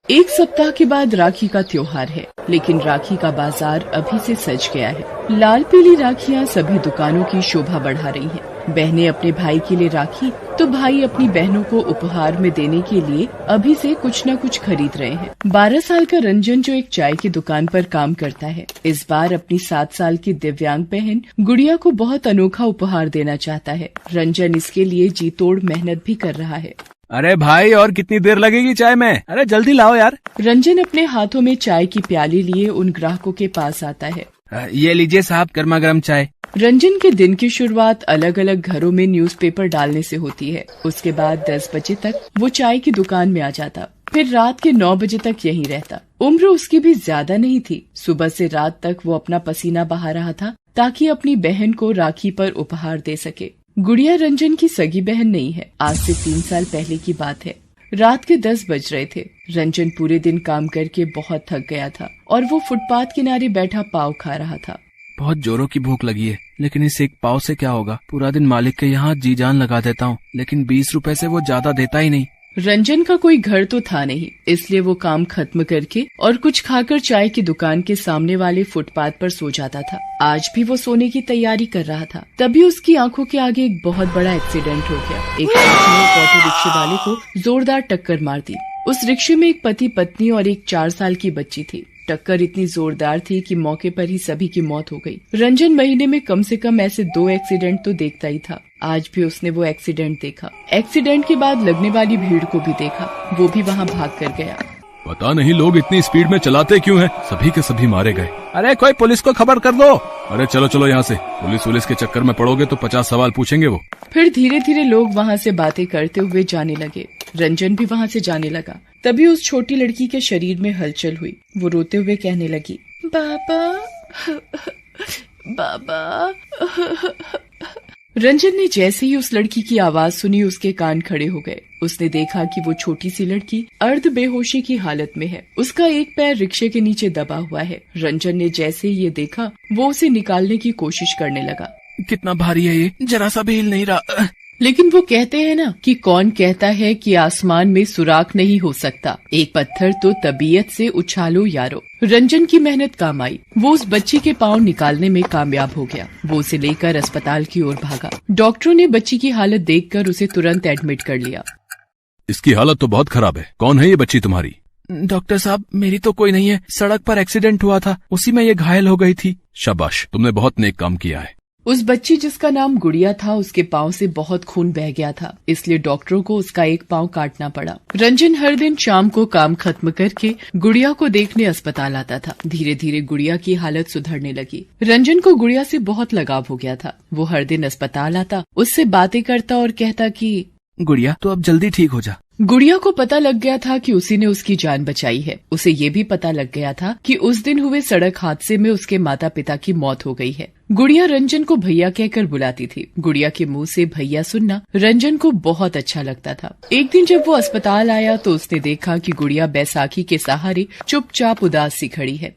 एक सप्ताह के बाद राखी का त्योहार है, लेकिन राखी का बाजार अभी से सज गया है। लाल पीली राखियां सभी दुकानों की शोभा बढ़ा रही हैं। बहनें अपने भाई के लिए राखी तो भाई अपनी बहनों को उपहार में देने के लिए अभी से कुछ न कुछ खरीद रहे हैं। 12 साल का रंजन जो एक चाय की दुकान पर काम करता है, इस बार अपनी 7 साल की दिव्यांग बहन गुड़िया को बहुत अनोखा उपहार देना चाहता है। रंजन इसके लिए जी तोड़ मेहनत भी कर रहा है। अरे भाई, और कितनी देर लगेगी चाय में? अरे जल्दी लाओ यार। रंजन अपने हाथों में चाय की प्याली लिए उन ग्राहकों के पास आता है। ये लीजिए साहब, गर्मा गर्म चाय। रंजन के दिन की शुरुआत अलग अलग घरों में न्यूज़पेपर डालने से होती है। उसके बाद 10 बजे तक वो चाय की दुकान में आ जाता, फिर रात के 9 बजे तक यहीं रहता। उम्र उसकी भी ज्यादा नहीं थी। सुबह से रात तक वो अपना पसीना बहा रहा था ताकि अपनी बहन को राखी पर उपहार दे सके। गुड़िया रंजन की सगी बहन नहीं है। आज से 3 साल पहले की बात है। रात के 10 बज रहे थे। रंजन पूरे दिन काम करके बहुत थक गया था और वो फुटपाथ किनारे बैठा पाव खा रहा था। बहुत जोरों की भूख लगी है, लेकिन इस एक पाव से क्या होगा? पूरा दिन मालिक के यहाँ जी जान लगा देता हूँ, लेकिन 20 रुपए से वो ज्यादा देता ही नहीं। रंजन का कोई घर तो था नहीं, इसलिए वो काम खत्म करके और कुछ खाकर चाय की दुकान के सामने वाले फुटपाथ पर सो जाता था। आज भी वो सोने की तैयारी कर रहा था, तभी उसकी आंखों के आगे एक बहुत बड़ा एक्सीडेंट हो गया। एक ट्रक ने एक ऑटो रिक्शे वाले को जोरदार टक्कर मार दी। उस रिक्शे में एक पति पत्नी और एक 4 साल की बच्ची थी। टक्कर इतनी जोरदार थी कि मौके पर ही सभी की मौत हो गई। रंजन महीने में कम से कम ऐसे 2 एक्सीडेंट तो देखता ही था। आज भी उसने वो एक्सीडेंट देखा। एक्सीडेंट के बाद लगने वाली भीड़ को भी देखा। वो भी वहाँ भाग कर गया। पता नहीं लोग इतनी स्पीड में चलाते क्यों हैं? सभी के सभी मारे गए। अरे कोई पुलिस को खबर कर दो। अरे चलो चलो यहाँ से, पुलिस के चक्कर में पड़ोगे तो 50 सवाल पूछेंगे वो। फिर धीरे धीरे लोग वहाँ से बातें करते हुए जाने लगे। रंजन भी वहाँ से जाने लगा। तभी उस छोटी लड़की के शरीर में हलचल हुई। वो रोते हुए कहने लगी, बाबा बाबा। रंजन ने जैसे ही उस लड़की की आवाज सुनी, उसके कान खड़े हो गए। उसने देखा कि वो छोटी सी लड़की अर्ध बेहोशी की हालत में है। उसका एक पैर रिक्शे के नीचे दबा हुआ है। रंजन ने जैसे ही ये देखा, वो उसे निकालने की कोशिश करने लगा। कितना भारी है ये, जरा सा भी हिल नहीं रहा। लेकिन वो कहते हैं ना कि कौन कहता है कि आसमान में सुराख नहीं हो सकता, एक पत्थर तो तबीयत से उछालो यारो। रंजन की मेहनत काम आई। वो उस बच्ची के पाँव निकालने में कामयाब हो गया। वो उसे लेकर अस्पताल की ओर भागा। डॉक्टरों ने बच्ची की हालत देखकर उसे तुरंत एडमिट कर लिया। इसकी हालत तो बहुत खराब है। कौन है ये बच्ची तुम्हारी? डॉक्टर साहब, मेरी तो कोई नहीं है। सड़क पर एक्सीडेंट हुआ था, उसी में ये घायल हो गई थी। शाबाश, तुमने बहुत नेक काम किया है। उस बच्ची जिसका नाम गुड़िया था, उसके पाँव से बहुत खून बह गया था, इसलिए डॉक्टरों को उसका एक पाँव काटना पड़ा। रंजन हर दिन शाम को काम खत्म करके गुड़िया को देखने अस्पताल आता था। धीरे धीरे गुड़िया की हालत सुधरने लगी। रंजन को गुड़िया से बहुत लगाव हो गया था। वो हर दिन अस्पताल आता, उससे बातें करता और कहता कि गुड़िया, तो अब जल्दी ठीक हो जा। गुड़िया को पता लग गया था कि उसी ने उसकी जान बचाई है। उसे ये भी पता लग गया था कि उस दिन हुए सड़क हादसे में उसके माता पिता की मौत हो गई है। गुड़िया रंजन को भैया कहकर बुलाती थी। गुड़िया के मुंह से भैया सुनना रंजन को बहुत अच्छा लगता था। एक दिन जब वो अस्पताल आया तो उसने देखा कि गुड़िया बैसाखी के सहारे चुपचाप उदास सी खड़ी है।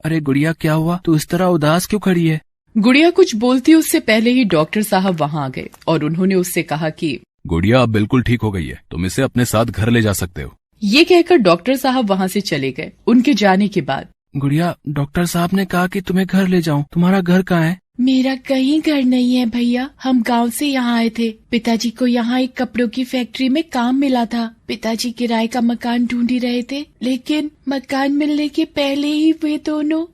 अरे गुड़िया, क्या हुआ? तू इस तरह उदास क्यों खड़ी है? गुड़िया कुछ बोलती उससे पहले ही डॉक्टर साहब वहाँ आ गए और उन्होंने उससे कहा कि गुड़िया अब बिल्कुल ठीक हो गई है, तुम इसे अपने साथ घर ले जा सकते हो। ये कहकर डॉक्टर साहब वहाँ से चले गए। उनके जाने के बाद गुड़िया, डॉक्टर साहब ने कहा कि तुम्हें घर ले जाऊं। तुम्हारा घर कहाँ है? मेरा कहीं घर नहीं है भैया, हम गांव से यहाँ आए थे। पिताजी को यहाँ एक कपड़ों की फैक्ट्री में काम मिला था। पिताजी किराए का मकान ढूंढ ही रहे थे, लेकिन मकान मिलने के पहले ही वे दोनों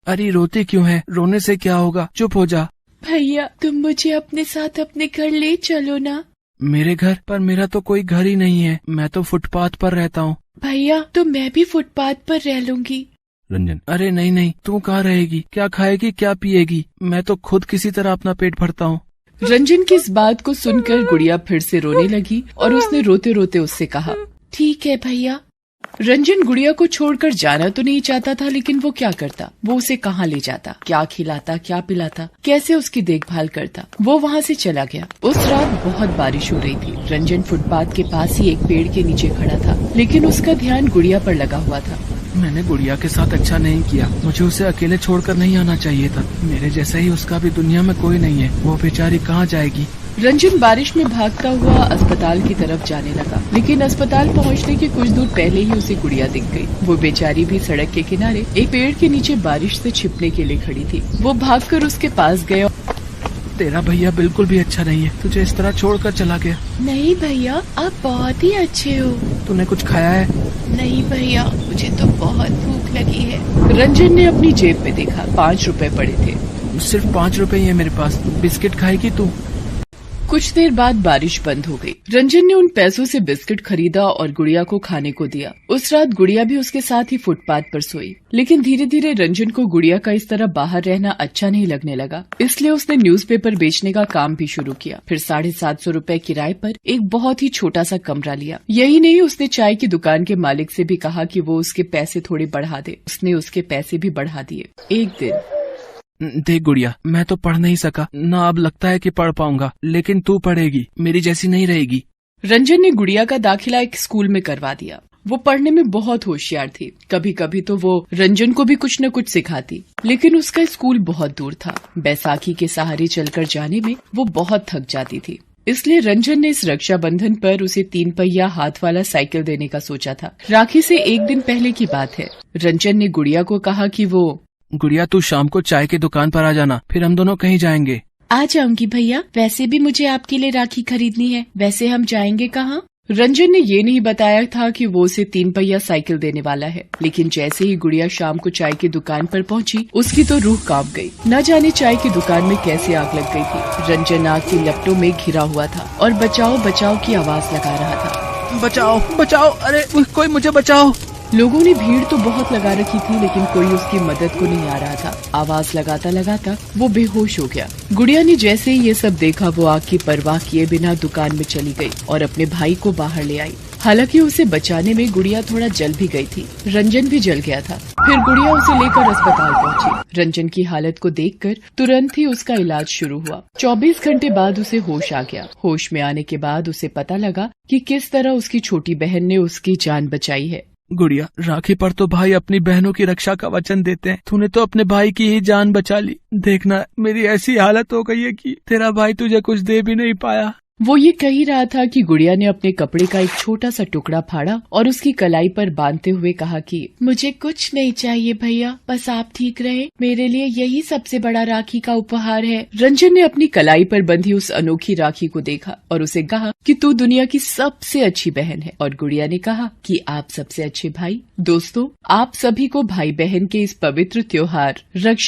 अरे रोते क्यों है? रोने से क्या होगा, चुप हो जा। भैया, तुम मुझे अपने साथ अपने घर ले चलो ना। मेरे घर? पर मेरा तो कोई घर ही नहीं है, मैं तो फुटपाथ पर रहता हूँ। भैया, तो मैं भी फुटपाथ पर रह लूंगी। रंजन, अरे नहीं नहीं, तू कहाँ रहेगी? क्या खाएगी, क्या पिएगी? मैं तो खुद किसी तरह अपना पेट भरता हूँ। रंजन की इस बात को सुनकर गुड़िया फिर से रोने लगी और उसने रोते रोते उससे कहा, ठीक है भैया। रंजन गुड़िया को छोड़कर जाना तो नहीं चाहता था, लेकिन वो क्या करता? वो उसे कहाँ ले जाता, क्या खिलाता, क्या पिलाता, कैसे उसकी देखभाल करता? वो वहाँ से चला गया। उस रात बहुत बारिश हो रही थी। रंजन फुटपाथ के पास ही एक पेड़ के नीचे खड़ा था, लेकिन उसका ध्यान गुड़िया पर लगा हुआ था। मैंने गुड़िया के साथ अच्छा नहीं किया। मुझे उसे अकेले छोड़कर नहीं आना चाहिए था। मेरे जैसा ही उसका भी दुनिया में कोई नहीं है। वो बेचारी कहाँ जाएगी? रंजन बारिश में भागता हुआ अस्पताल की तरफ जाने लगा, लेकिन अस्पताल पहुंचने के कुछ दूर पहले ही उसे गुड़िया दिख गई। वो बेचारी भी सड़क के किनारे एक पेड़ के नीचे बारिश से छिपने के लिए खड़ी थी। वो भागकर उसके पास गया। तेरा भैया बिल्कुल भी अच्छा नहीं है, तुझे इस तरह छोड़कर चला गया। नहीं भैया, आप बहुत ही अच्छे हो। तूने कुछ खाया है? नहीं भैया, मुझे तो बहुत भूख लगी है। रंजन ने अपनी जेब में देखा, 5 रुपए पड़े थे। सिर्फ 5 रुपए ही है मेरे पास, बिस्किट खाएगी तू? कुछ देर बाद बारिश बंद हो गई। रंजन ने उन पैसों से बिस्किट खरीदा और गुड़िया को खाने को दिया। उस रात गुड़िया भी उसके साथ ही फुटपाथ पर सोई। लेकिन धीरे धीरे रंजन को गुड़िया का इस तरह बाहर रहना अच्छा नहीं लगने लगा, इसलिए उसने न्यूज़पेपर बेचने का काम भी शुरू किया। फिर 750 रुपए किराए पर एक बहुत ही छोटा सा कमरा लिया। यही नहीं, उसने चाय की दुकान के मालिक से भी कहा कि वो उसके पैसे थोड़े बढ़ा दे। उसने उसके पैसे भी बढ़ा दिए। एक दिन, देख गुड़िया, मैं तो पढ़ नहीं सका ना, अब लगता है कि पढ़ पाऊंगा, लेकिन तू पढ़ेगी, मेरी जैसी नहीं रहेगी। रंजन ने गुड़िया का दाखिला एक स्कूल में करवा दिया। वो पढ़ने में बहुत होशियार थी। कभी कभी तो वो रंजन को भी कुछ न कुछ सिखाती, लेकिन उसका स्कूल बहुत दूर था। बैसाखी के सहारे चलकर जाने में वो बहुत थक जाती थी। इसलिए रंजन ने इस रक्षाबंधन पर उसे 3 पहिया हाथ वाला साइकिल देने का सोचा था। राखी से एक दिन पहले की बात है। रंजन ने गुड़िया को कहा कि वो, गुड़िया तू शाम को चाय की दुकान पर आ जाना, फिर हम दोनों कहीं जाएंगे। आ जाऊंगी भैया, वैसे भी मुझे आपके लिए राखी खरीदनी है। वैसे हम जाएंगे कहाँ? रंजन ने ये नहीं बताया था कि वो उसे 3 पहिया साइकिल देने वाला है। लेकिन जैसे ही गुड़िया शाम को चाय की दुकान पर पहुंची, उसकी तो रूह कांप गई। न जाने चाय की दुकान में कैसे आग लग गई थी। रंजन आग की लपटों में घिरा हुआ था और बचाओ बचाओ की आवाज लगा रहा था। बचाओ बचाओ, अरे कोई मुझे बचाओ। लोगों ने भीड़ तो बहुत लगा रखी थी, लेकिन कोई उसकी मदद को नहीं आ रहा था। आवाज लगाता लगाता वो बेहोश हो गया। गुड़िया ने जैसे ही ये सब देखा, वो आग की परवाह किए बिना दुकान में चली गई और अपने भाई को बाहर ले आई। हालांकि उसे बचाने में गुड़िया थोड़ा जल भी गई थी। रंजन भी जल गया था। फिर गुड़िया उसे लेकर अस्पताल पहुंची। रंजन की हालत को देखकर तुरंत ही उसका इलाज शुरू हुआ। 24 घंटे बाद उसे होश आ गया। होश में आने के बाद उसे पता लगा कि किस तरह उसकी छोटी बहन ने उसकी जान बचाई है। गुड़िया, राखी पर तो भाई अपनी बहनों की रक्षा का वचन देते हैं। तूने तो अपने भाई की ही जान बचा ली। देखना, मेरी ऐसी हालत हो गई है कि तेरा भाई तुझे कुछ दे भी नहीं पाया। वो ये कह ही रहा था कि गुड़िया ने अपने कपड़े का एक छोटा सा टुकड़ा फाड़ा और उसकी कलाई पर बांधते हुए कहा कि मुझे कुछ नहीं चाहिए भैया, बस आप ठीक रहे, मेरे लिए यही सबसे बड़ा राखी का उपहार है। रंजन ने अपनी कलाई पर बंधी उस अनोखी राखी को देखा और उसे कहा कि तू दुनिया की सबसे अच्छी बहन है। और गुड़िया ने कहा कि आप सबसे अच्छे भाई। दोस्तों, आप सभी को भाई बहन के इस पवित्र त्योहार रक्षा